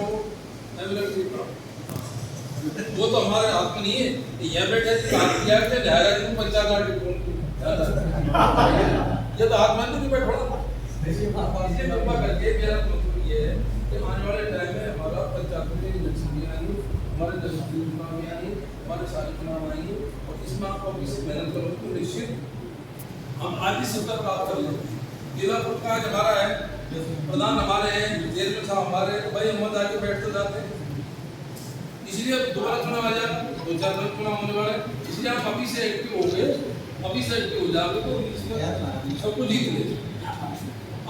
को वो तो हमारे हाथ में नहीं है। ये बैठे किया कि लहरा जी को 50,000 ये तो हाथ में तो नहीं बैठा। इसलिए कृपा करके मेरा मतलब ये है कि आने वाले टाइम में हमारा पंचायतों में इलेक्शन भी आएंगे, हमारे दस्तूरी चुनाव भी आएंगे, हमारे सारे चुनाव आएंगे और इसमें आपको किसी मेहनत करोगे तो निश्चित हम आधी सत्ता प्राप्त कर लेंगे। जिला का हमारा है, प्रधान हमारे हैं, चेयरमैन साहब हमारे, भाई हम आके बैठते जाते हैं। इसलिए दोबारा चुनाव आ जाएगा, 2-4 बार चुनाव होने वाला है। इसलिए आप अभी से एक्टिव हो गए, अभी से एक्टिव हो जाओगे तो सबको जीत लेंगे।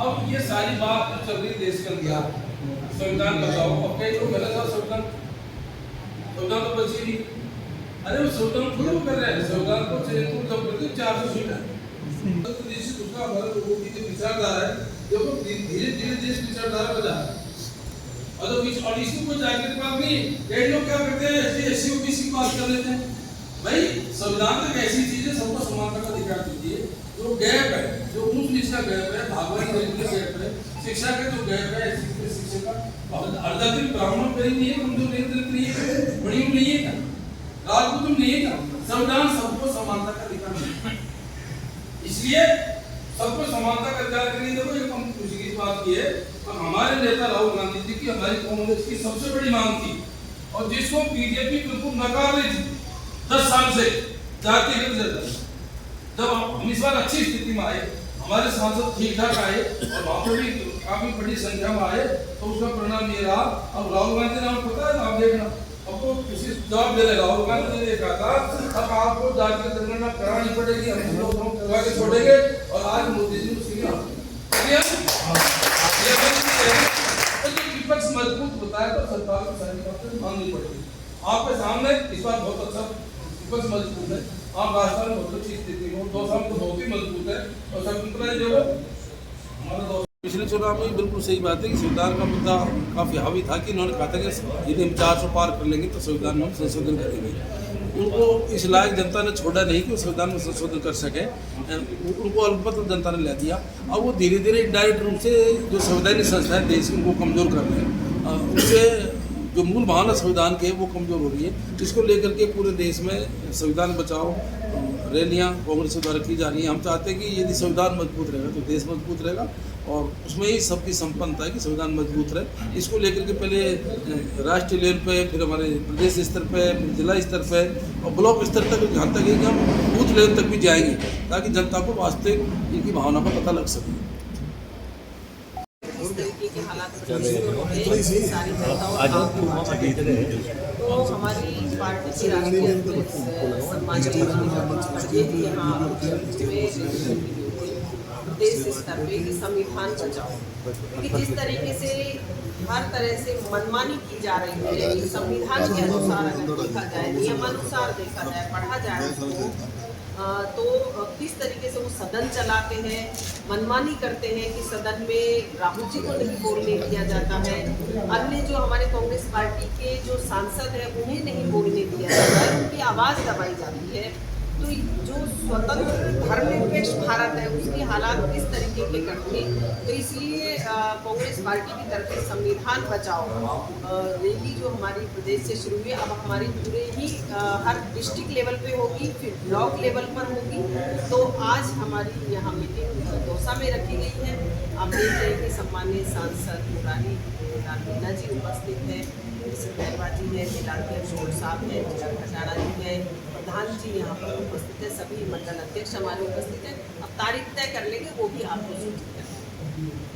अब ये सारी बात जो चल रही देश के अंदर, संविधान बचाओ, अब कई लोग गलत है संविधान तो बची नहीं। अरे वो संविधान खुद कर रहे हैं, संविधान को जब करते 400 सीट है तो निश्चित उसका हमारे लोगों की जो विचारधारा है देखो धीरे धीरे देश विचारधारा बदला है। और इसी को जाकर बात नहीं, कई लोग क्या करते हैं एससी ओबीसी की बात कर लेते हैं। भाई संविधान तक ऐसी चीज है, सबको समानता का अधिकार दीजिए। जो गैप है, जो ऊंच नीच का गैप है, भागवत गैप है, शिक्षा का जो गैप है, शिक्षा का अर्धाती ब्राह्मण गरीब नहीं है, कमजोर नहीं है, बड़ी नहीं है, राजपूत नहीं है। संविधान सबको समानता का अधिकार है, इसलिए सबको समानता का अधिकार के लिए देखो एक हम खुशी की बात की है। और हमारे नेता राहुल गांधी जी की हमारी कांग्रेस की सबसे बड़ी मांग थी और जिसको बीजेपी बिल्कुल नकार रही थी 10 साल से जातिगत जब हम इस बार अच्छी स्थिति में आए, हमारे सांसद ठीक ठाक आए और वहां पर भी काफी बड़ी संख्या में आए तो उसका परिणाम ये रहा। अब राहुल गांधी ने आपको पता है, आप देखना आपको किसी जवाब दे देगा। राहुल गांधी ने कहा था अब आपको जातिगत जनगणना करानी पड़ेगी, हम लोग करवा के छोड़ेंगे। और आज मोदी जी उसके लिए विपक्ष मजबूत होता है तो सरकार को सारी बातें माननी पड़ेगी। आपके सामने इस बार बहुत अच्छा विपक्ष मजबूत है, आप राजस्थान में बहुत अच्छी स्थिति में 2 साल तो बहुत ही मजबूत है। और शकुंतला जो हमारा पिछले चुनाव में बिल्कुल सही बात है कि संविधान का मुद्दा काफ़ी हावी था कि उन्होंने कहा था कि यदि हम 400 पार कर लेंगे तो संविधान में हम संशोधन करेंगे। उनको इस लायक जनता ने छोड़ा नहीं कि वो संविधान में संशोधन कर सके, उनको अल्पमत जनता ने ले दिया। अब वो धीरे धीरे इनडायरेक्ट रूप से जो संवैधानिक संस्थाएं देश की उनको कमज़ोर कर रहे हैं, उससे जो मूल भावना संविधान के वो कमज़ोर हो रही है। इसको लेकर के पूरे देश में संविधान बचाओ रैलियाँ कांग्रेस द्वारा की जा रही हैं। हम चाहते हैं कि यदि संविधान मजबूत रहेगा तो देश मजबूत रहेगा और उसमें ही सबकी संपन्नता है कि संविधान मजबूत रहे। इसको लेकर के पहले राष्ट्रीय लेवल पे, फिर हमारे प्रदेश स्तर पे, फिर जिला स्तर पे और ब्लॉक स्तर तक यहाँ तक है कि हम बूथ लेवल तक भी जाएंगे ताकि जनता को वास्तविक इनकी भावना का पता लग सके। के हालात तो हमारी पार्टी की राष्ट्रीय प्रदेश स्तर पे कि संविधान बचाओ, क्योंकि जिस तरीके से हर तरह से मनमानी की जा रही है कि संविधान के अनुसार अगर देखा जाए, नियमानुसार देखा जाए, पढ़ा जाए उसको तो किस तरीके से वो सदन चलाते हैं, मनमानी करते हैं कि सदन में राहुल जी को नहीं बोलने दिया जाता है, अन्य जो हमारे कांग्रेस पार्टी के जो सांसद हैं उन्हें नहीं बोलने दिया जाता है, उनकी आवाज़ दबाई जाती है। तो जो स्वतंत्र धर्मनिरपेक्ष भारत है उसके हालात किस तरीके के करते हैं। तो इसलिए कांग्रेस पार्टी की तरफ से संविधान बचाओ रैली जो हमारी प्रदेश से शुरू हुई, अब हमारी पूरे ही हर डिस्ट्रिक्ट लेवल पे होगी, फिर ब्लॉक लेवल पर होगी। तो आज हमारी यहाँ मीटिंग दौसा में रखी गई है। आप देख रहे हैं कि सम्मानीय सांसद मुरारी लाल मीणा जी उपस्थित है, महबा जी है, जिला अध्यक्ष साहब है, जिला खजाना जी है, प्रधान जी यहाँ पर उपस्थित है, सभी मंडल अध्यक्ष हमारे उपस्थित हैं। अब तारीख तय कर लेंगे, वो भी आपको सूचित करेंगे।